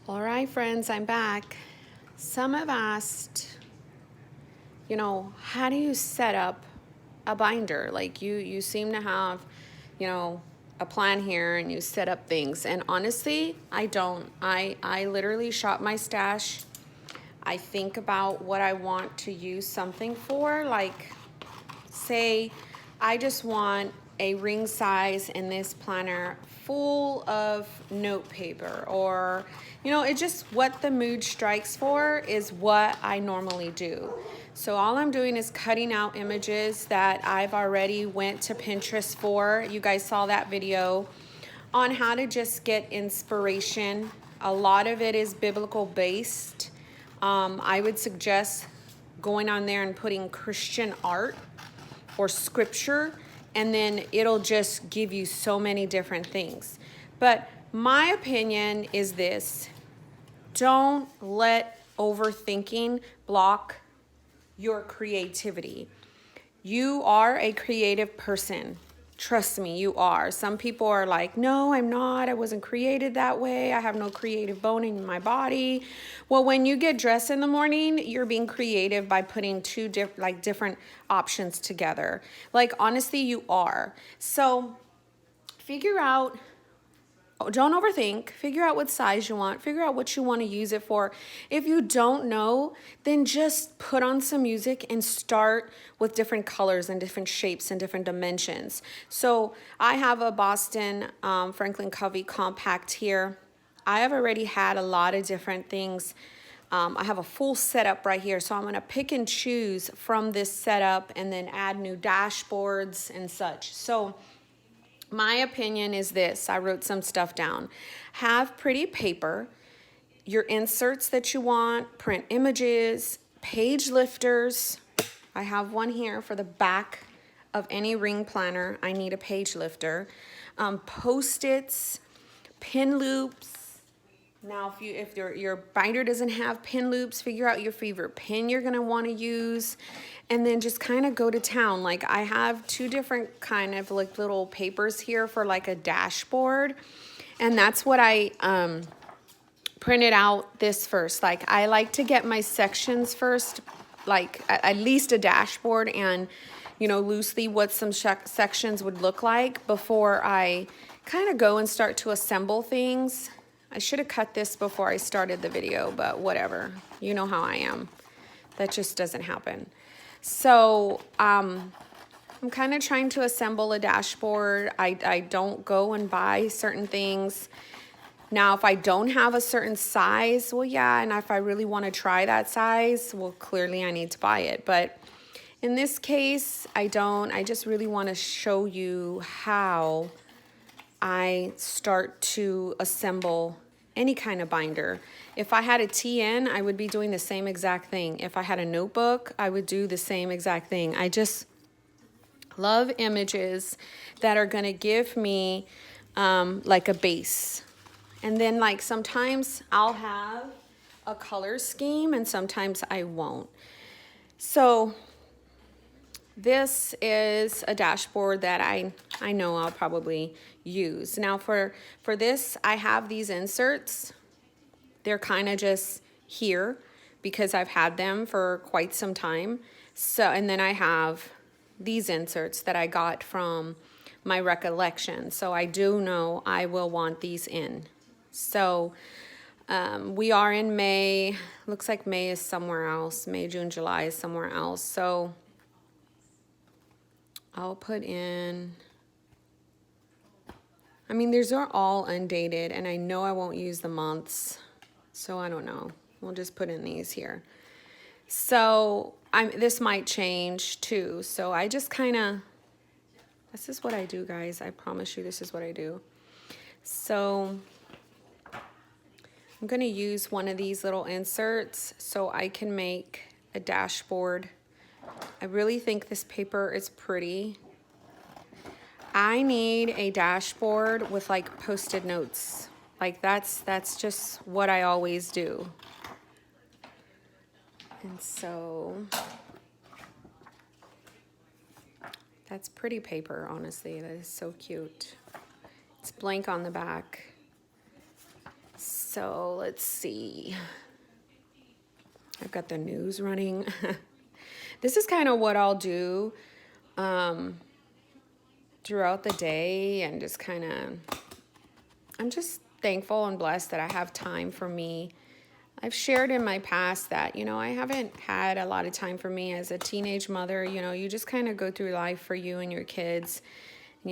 All right, friends, I'm back. Some have asked, how do you set up a binder? Like you seem to have, you know, a plan here and you set up things. And honestly, I don't. I literally shop my stash. I think about what I want to use something for. Like, say I just want a ring size in this planner full of note paper, or it just what the mood strikes for is what I normally do. So all I'm doing is cutting out images that I've already went to Pinterest for. You guys saw that video on how to just get inspiration. A lot of it is biblical based. I would suggest going on there and putting Christian art or scripture, and then it'll just give you so many different things. But my opinion is this: don't let overthinking block your creativity. You are a creative person. Trust me, you are. Some people are like, no, I'm not. I wasn't created that way. I have no creative bone in my body. Well, when you get dressed in the morning, you're being creative by putting two different options together. Like, honestly, you are. So figure out, don't overthink. Figure out what size you want. Figure out what you want to use it for. If you don't know, then just put on some music and start with different colors and different shapes and different dimensions. So I have a Boston Franklin Covey compact here. I have already had a lot of different things. I have a full setup right here. So I'm going to pick and choose from this setup and then add new dashboards and such. So my opinion is this: I wrote some stuff down. Have pretty paper, your inserts that you want, print images, page lifters. I have one here for the back of any ring planner. I need a page lifter. Post-its, pin loops. Now, if your binder doesn't have pin loops, figure out your favorite pin you're gonna want to use, and then just kind of go to town. Like, I have two different kind of like little papers here for like a dashboard, and that's what I printed out this first. Like, I like to get my sections first, like at least a dashboard and loosely what some sections would look like before I kind of go and start to assemble things. I should have cut this before I started the video, but whatever. You know how I am. That just doesn't happen. So I'm kind of trying to assemble a dashboard. I don't go and buy certain things. Now, if I don't have a certain size, well, yeah, and if I really want to try that size, well, clearly I need to buy it. But in this case, I don't. I just really want to show you how I start to assemble any kind of binder. If I had a TN, I would be doing the same exact thing. If I had a notebook, I would do the same exact thing. I just love images that are going to give me like a base. And then like sometimes I'll have a color scheme and sometimes I won't. So this is a dashboard that I know I'll probably use. Now for this, I have these inserts. They're kind of just here because I've had them for quite some time. So, and then I have these inserts that I got from my recollection. So I do know I will want these in. So we are in May. Looks like May is somewhere else. May, June, July is somewhere else. So I'll put in, I mean, these are all undated, and I know I won't use the months, so I don't know. We'll just put in these here. So this might change too. So I just kind of, this is what I do, guys. I promise you this is what I do. So I'm going to use one of these little inserts so I can make a dashboard. I really think this paper is pretty. I need a dashboard with like post-it notes. Like that's just what I always do. And so that's pretty paper, honestly. That is so cute. It's blank on the back. So let's see. I've got the news running. This is kind of what I'll do throughout the day, and just kind of, I'm just thankful and blessed that I have time for me. I've shared in my past that, I haven't had a lot of time for me as a teenage mother. You just kind of go through life for you and your kids, and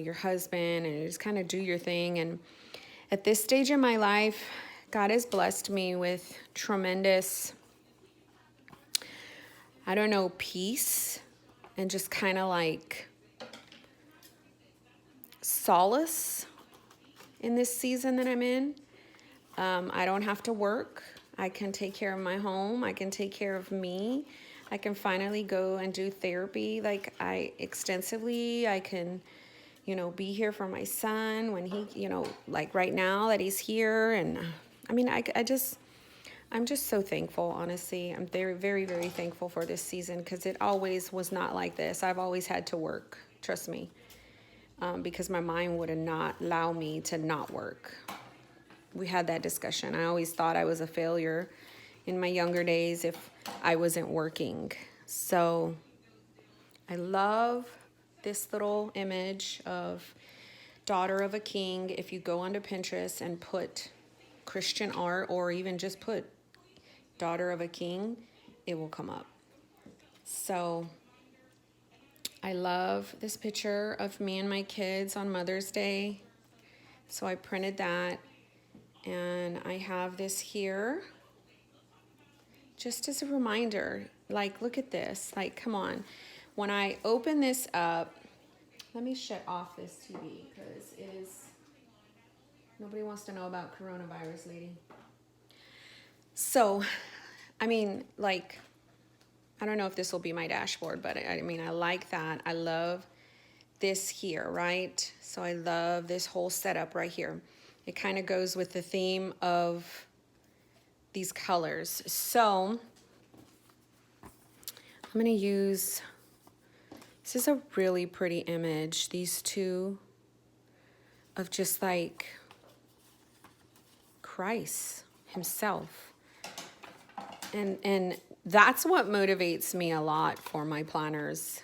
your husband, and you just kind of do your thing. And at this stage in my life, God has blessed me with tremendous, peace, and just kind of like solace in this season that I'm in. I don't have to work. I can take care of my home. I can take care of me. I can finally go and do therapy extensively. I can, be here for my son when he, like right now that he's here. And I'm just so thankful, honestly. I'm very, very, very thankful for this season, because it always was not like this. I've always had to work, trust me, because my mind would not allow me to not work. We had that discussion. I always thought I was a failure in my younger days if I wasn't working. So I love this little image of daughter of a king. If you go onto Pinterest and put Christian art, or even just put daughter of a king, it will come up. So I love this picture of me and my kids on Mother's Day. So I printed that. And I have this here just as a reminder. Like, look at this. Like, come on. When I open this up, let me shut off this TV, because nobody wants to know about coronavirus, lady. So, I don't know if this will be my dashboard, but I like that. I love this here, right? So I love this whole setup right here. It kind of goes with the theme of these colors. So I'm going to use, this is a really pretty image, these two, of just like Christ himself. And that's what motivates me a lot for my planners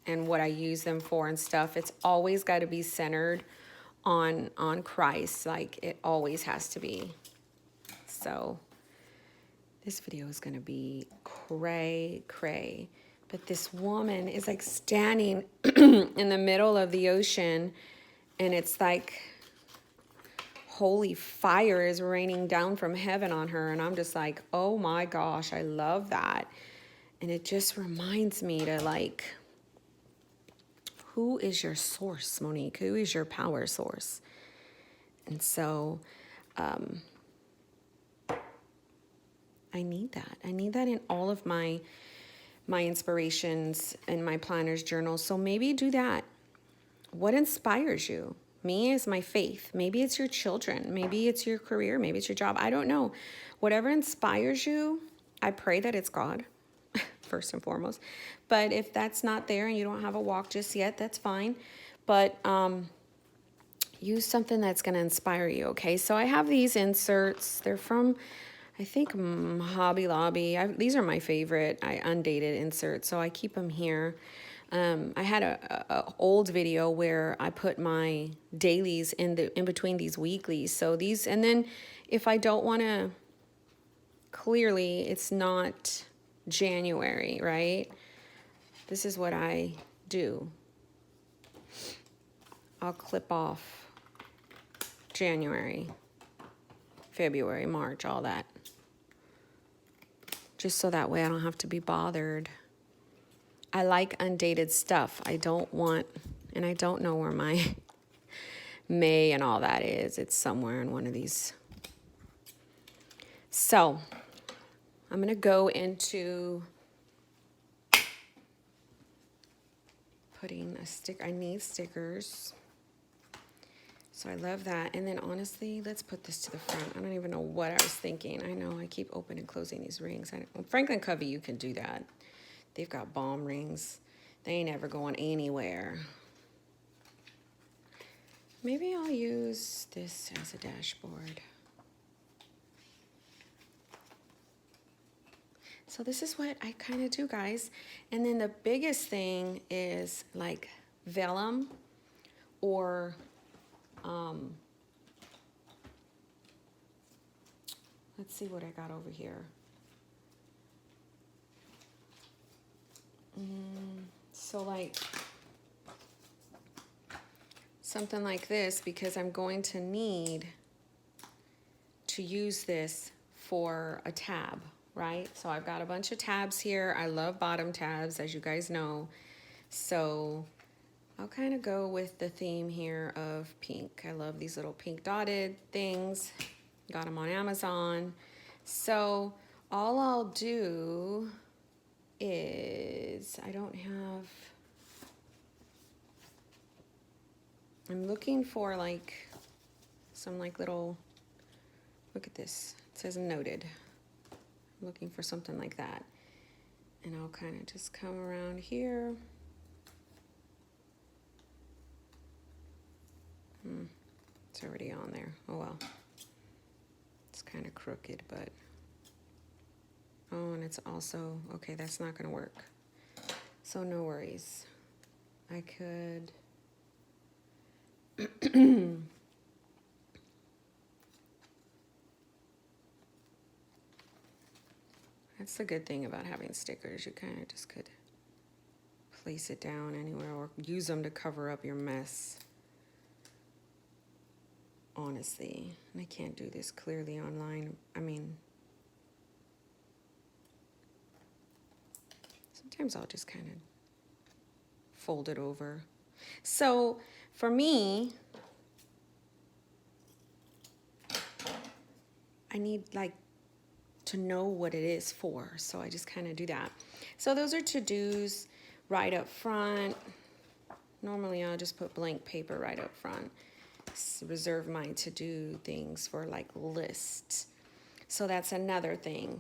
and what I use them for and stuff. It's always got to be centered on Christ. Like, it always has to be. So this video is going to be cray. But this woman is like standing in the middle of the ocean, and it's like holy fire is raining down from heaven on her. And I'm just like, oh my gosh, I love that. And it just reminds me to like, who is your source, Monique? Who is your power source? And so I need that. I need that in all of my inspirations and my planner's journal. So maybe do that. What inspires you? Me is my faith. Maybe it's your children. Maybe it's your career. Maybe it's your job. I don't know. Whatever inspires you, I pray that it's God, first and foremost. But if that's not there and you don't have a walk just yet, that's fine. But use something that's going to inspire you, okay? So I have these inserts. They're from, I think, Hobby Lobby. These are my favorite. I undated inserts, so I keep them here. I had a old video where I put my dailies in between these weeklies. So these, and then if I don't want to, clearly it's not January, right? This is what I do. I'll clip off January, February, March, all that. Just so that way I don't have to be bothered. I like undated stuff. I don't want, and I don't know where my May and all that is. It's somewhere in one of these. So I'm going to go into putting a sticker. I need stickers. So I love that. And then honestly, let's put this to the front. I don't even know what I was thinking. I know I keep opening and closing these rings. Franklin Covey, you can do that. They've got bomb rings. They ain't ever going anywhere. Maybe I'll use this as a dashboard. So this is what I kind of do, guys. And then the biggest thing is like vellum or let's see what I got over here. So like something like this, because I'm going to need to use this for a tab, right? So I've got a bunch of tabs here. I love bottom tabs, as you guys know. So I'll kind of go with the theme here of pink. I love these little pink dotted things. Got them on Amazon. So all I'll do is, I'm looking for like some like little, look at this, it says noted. I'm looking for something like that. And I'll kind of just come around here. It's already on there. Oh well. It's kind of crooked, but oh, and it's also, okay, that's not gonna work. So no worries. I could that's the good thing about having stickers. You kind of just could place it down anywhere or use them to cover up your mess. Honestly, and I can't do this clearly online. I mean, sometimes I'll just kind of fold it over. So for me, I need like to know what it is for. So I just kind of do that. So those are to-dos right up front. Normally I'll just put blank paper right up front. Reserve my to-do things for like lists. So that's another thing.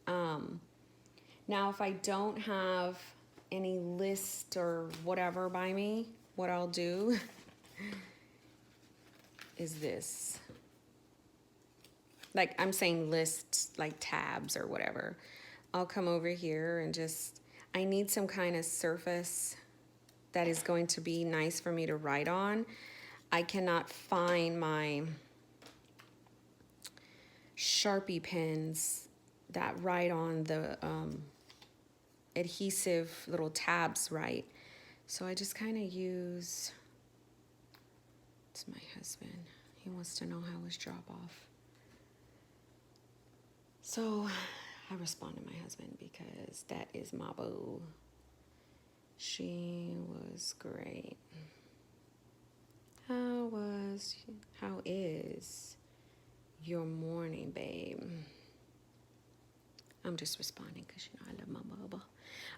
Now if I don't have any list or whatever by me, what I'll do is this. Like I'm saying lists, like tabs or whatever. I'll come over here and just, I need some kind of surface that is going to be nice for me to write on. I cannot find my Sharpie pens that write on the adhesive little tabs right. So I just kind of use, it's my husband. He wants to know how his drop off. So I respond to my husband because that is my boo. She was great. How is your morning, babe? I'm just responding because you know I love my bubba.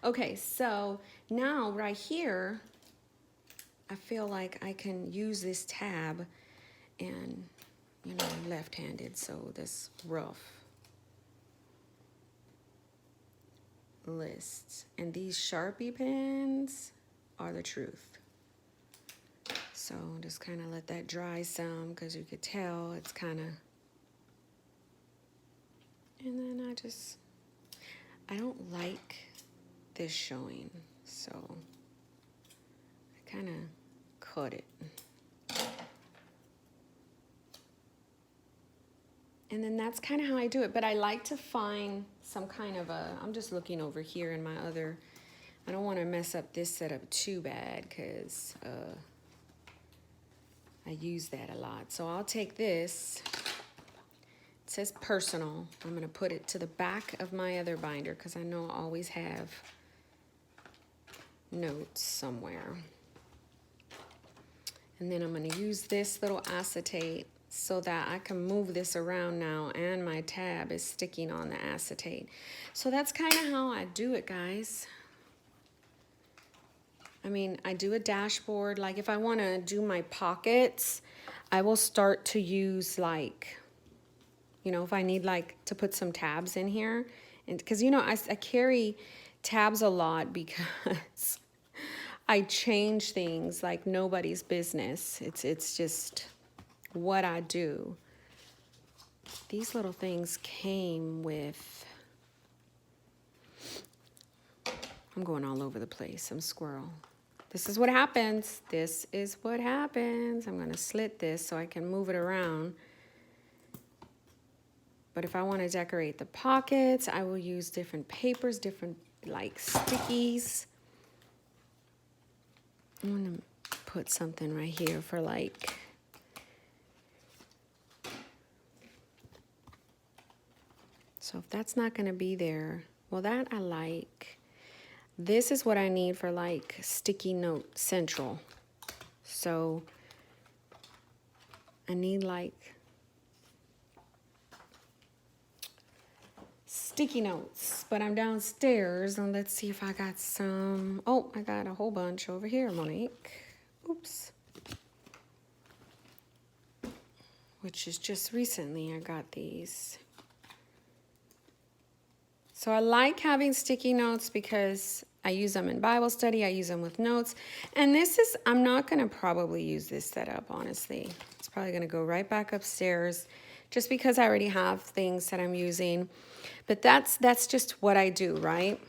Okay, so now right here, I feel like I can use this tab and, you know, I'm left-handed, so this rough lists. And these Sharpie pens are the truth. So just kind of let that dry some because you could tell it's kind of, and then I don't like this showing, so I kind of cut it. And then that's kind of how I do it, but I like to find some kind of a, I'm just looking over here in my other, I don't want to mess up this setup too bad because I use that a lot. So I'll take this, it says personal. I'm going to put it to the back of my other binder because I know I always have notes somewhere. And then I'm going to use this little acetate so that I can move this around now and my tab is sticking on the acetate. So that's kind of how I do it, guys. I mean, I do a dashboard. Like if I want to do my pockets, I will start to use like, you know, if I need like to put some tabs in here. And because, you know, I carry tabs a lot because I change things like nobody's business. It's just what I do. These little things came with, I'm going all over the place. I'm squirrel. This is what happens. This is what happens. I'm going to slit this so I can move it around. But if I want to decorate the pockets, I will use different papers, different like stickies. I'm going to put something right here for like, so if that's not going to be there, well, that I like. This is what I need for like sticky note central. So I need like sticky notes, but I'm downstairs and let's see if I got some. Oh, I got a whole bunch over here, Monique. Oops. Which is just recently I got these. So I like having sticky notes because I use them in Bible study. I use them with notes. And this is, I'm not going to probably use this setup, honestly. It's probably going to go right back upstairs just because I already have things that I'm using. But that's just what I do, right?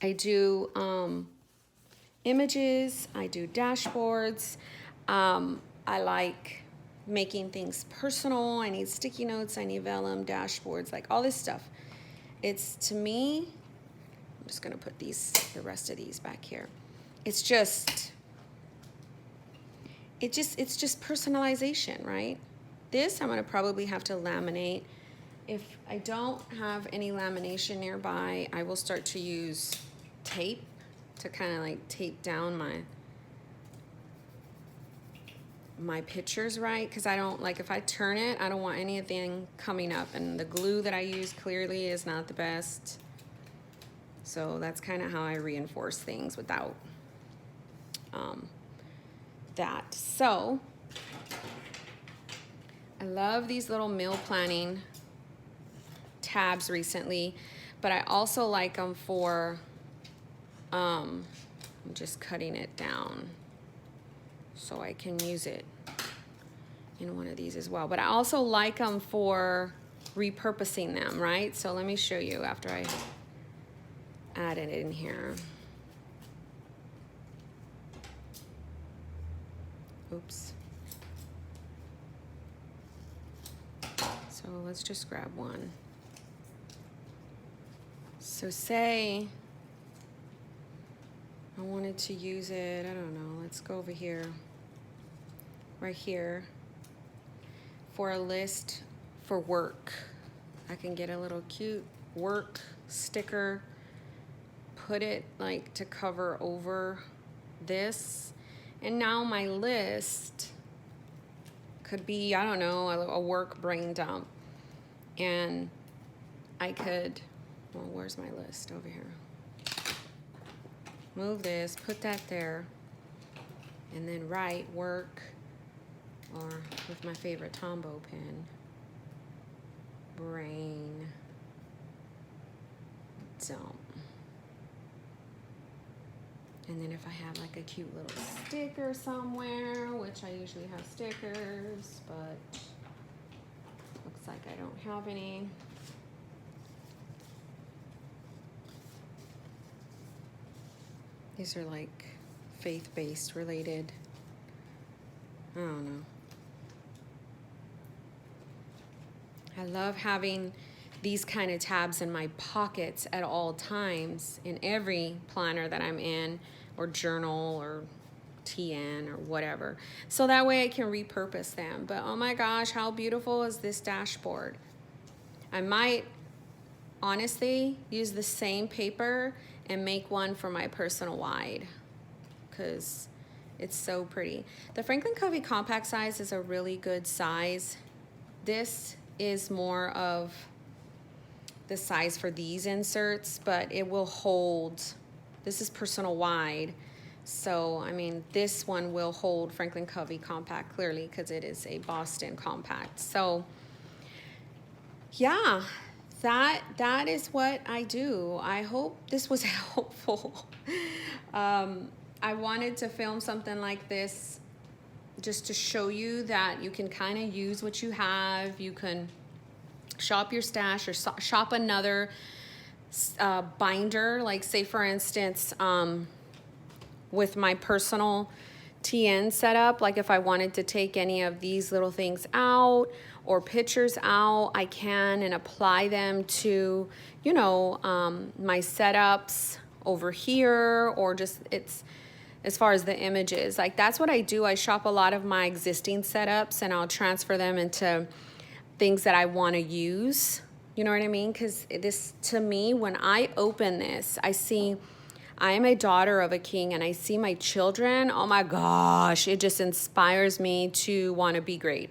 I do images. I do dashboards. I like making things personal. I need sticky notes. I need vellum, dashboards, like all this stuff. It's, to me, I'm just going to put the rest of these back here. It's just personalization, right? This I'm going to probably have to laminate. If I don't have any lamination nearby, I will start to use tape to kind of like tape down my pictures, right? Because I don't, like, if I turn it, I don't want anything coming up, and the glue that I use clearly is not the best. So that's kind of how I reinforce things without that. So I love these little meal planning tabs recently, but I also like them for I'm just cutting it down so I can use it in one of these as well. But I also like them for repurposing them, right? So let me show you after I add it in here. Oops. So let's just grab one. So say I wanted to use it, I don't know, let's go over here, right here, for a list for work. I can get a little cute work sticker, put it like to cover over this, and now my list could be, I don't know, a work brain dump. And I could, well, where's my list? Over here. Move this, put that there, and then write work, or with my favorite Tombow pen, brain dump. And then if I have like a cute little sticker somewhere, which I usually have stickers, but looks like I don't have any. These are like faith-based related. I don't know. I love having these kind of tabs in my pockets at all times in every planner that I'm in, or journal, or TN, or whatever. So that way I can repurpose them. But oh my gosh, how beautiful is this dashboard? I might honestly use the same paper and make one for my personal wide because it's so pretty. The Franklin Covey compact size is a really good size. This is more of the size for these inserts, but it will hold, this is personal wide. So, I mean, this one will hold Franklin Covey compact clearly because it is a Boston compact. So, yeah, that is what I do. I hope this was helpful. I wanted to film something like this just to show you that you can kind of use what you have. You can shop your stash or shop another binder. Like say for instance, with my personal TN setup, like if I wanted to take any of these little things out or pictures out, I can and apply them to, you know, my setups over here, or just it's as far as the images. Like that's what I do. I shop a lot of my existing setups and I'll transfer them into things that I want to use. You know what I mean? Because this, to me, when I open this, I see I am a daughter of a king and I see my children. Oh my gosh, it just inspires me to want to be great.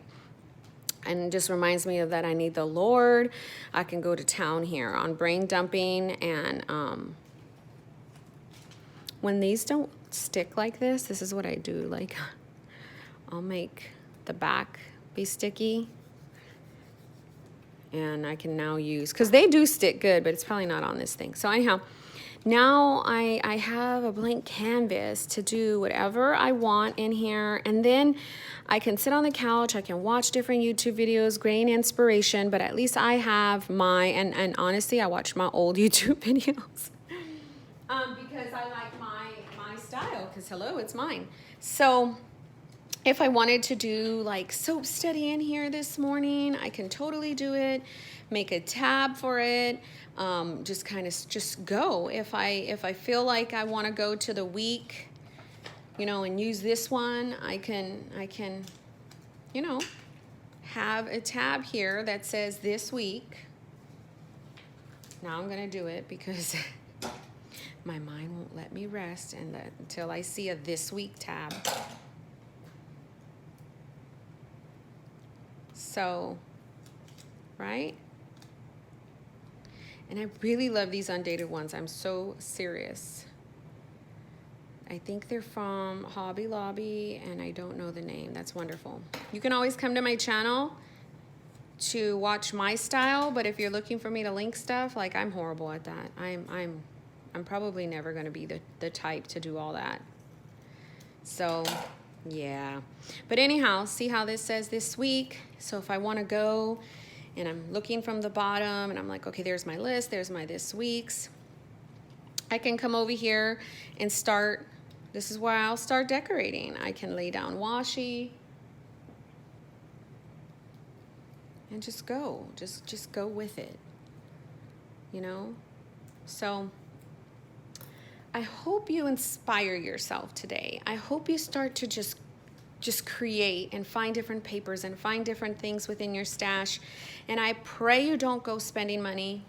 And it just reminds me of that I need the Lord. I can go to town here on brain dumping. And when these don't stick like this is what I do. Like I'll make the back be sticky. And I can now use, because they do stick good, but it's probably not on this thing. So anyhow, now I have a blank canvas to do whatever I want in here. And then I can sit on the couch. I can watch different YouTube videos, gain inspiration, but at least I have my, and honestly, I watch my old YouTube videos because I like my style, because hello, it's mine. So if I wanted to do like soap study in here this morning, I can totally do it. Make a tab for it. Just kind of just go. If I feel like I want to go to the week, you know, and use this one, I can, you know, have a tab here that says this week. Now I'm gonna do it because my mind won't let me rest until I see a this week tab. So, right? And I really love these undated ones. I'm so serious. I think they're from Hobby Lobby, and I don't know the name. That's wonderful. You can always come to my channel to watch my style, but if you're looking for me to link stuff, like I'm horrible at that. I'm probably never going to be the type to do all that. So, yeah. But anyhow, see how this says this week. So if I want to go and I'm looking from the bottom and I'm like, okay, there's my list, there's my this week's. I can come over here and start, this is where I'll start decorating. I can lay down washi and just go, just go with it, you know? So I hope you inspire yourself today. I hope you start to just create and find different papers and find different things within your stash. And I pray you don't go spending money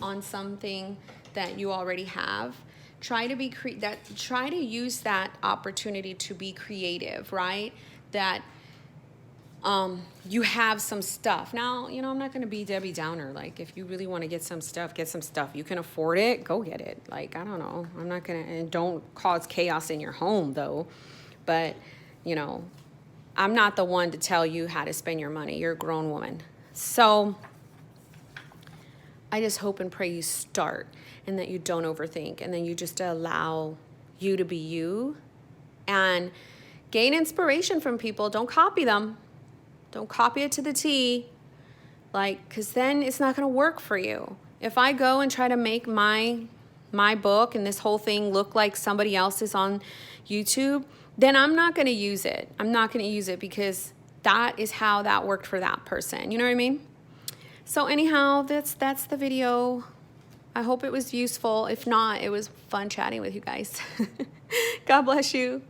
on something that you already have. Try to try to use that opportunity to be creative, right? That you have some stuff. Now, you know, I'm not going to be Debbie Downer. Like, if you really want to get some stuff, get some stuff. You can afford it, go get it. Like, I don't know. I'm not going to, and don't cause chaos in your home, though. But, you know, I'm not the one to tell you how to spend your money. You're a grown woman. So I just hope and pray you start and that you don't overthink and then you just allow you to be you and gain inspiration from people. Don't copy them. Don't copy it to the T, like, because then it's not going to work for you. If I go and try to make my book and this whole thing look like somebody else's on YouTube, then I'm not going to use it. I'm not going to use it because that is how that worked for that person. You know what I mean? So anyhow, that's the video. I hope it was useful. If not, it was fun chatting with you guys. God bless you.